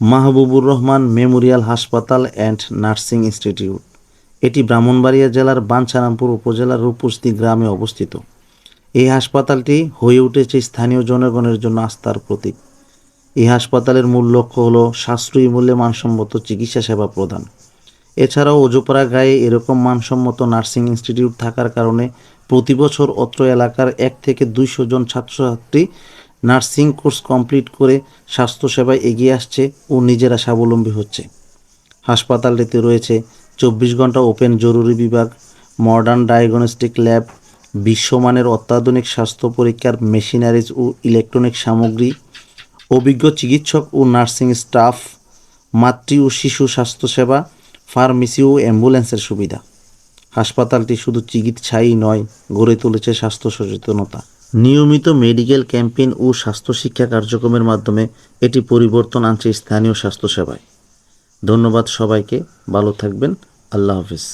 Mahbubur Rahman Memorial হাসপাতাল and nursing institute. এটি ব্রাহ্মণবাড়িয়া জেলার বাঞ্ছারামপুর উপজেলার রূপসী গ্রামে অবস্থিত। এই হাসপাতালটি হয়ে উঠেছে স্থানীয় জনগণের জন্য আস্থার প্রতীক। এই হাসপাতালের মূল লক্ষ্য হল সাশ্রয়ী মূল্যে মানসম্মত চিকিৎসা সেবা প্রদান। এছাড়াও অজুপাড়া গায়ে এরকম মানসম্মত নার্সিং ইনস্টিটিউট থাকার কারণে প্রতি বছর অত্র এলাকার 1 থেকে 200 জন ছাত্রছাত্রী নার্সিং কোর্স কমপ্লিট করে স্বাস্থ্যসেবায় এগিয়ে আসছে ও নিজেরা স্বাবলম্বী হচ্ছে। হাসপাতালটিতে রয়েছে 24 ঘন্টা ওপেন জরুরি বিভাগ, মডার্ন ডায়াগনস্টিক ল্যাব, বিশ্বমানের অত্যাধুনিক স্বাস্থ্য পরীক্ষার মেশিনারিজ ও ইলেকট্রনিক সামগ্রী, অভিজ্ঞ চিকিৎসক ও নার্সিং স্টাফ, মাতৃ ও শিশু স্বাস্থ্যসেবা, ফার্মেসি ও অ্যাম্বুলেন্সের সুবিধা। হাসপাতালটি শুধু চিকিৎসাই নয়, গড়ে তুলেছে স্বাস্থ্য সচেতনতা। নিয়মিত মেডিকেল ক্যাম্পেইন ও স্বাস্থ্য শিক্ষা কার্যক্রমের মাধ্যমে এটি পরিবর্তন আনছে স্থানীয় স্বাস্থ্যসেবায়। ধন্যবাদ সবাইকে, ভালো থাকবেন, আল্লাহ হাফিজ।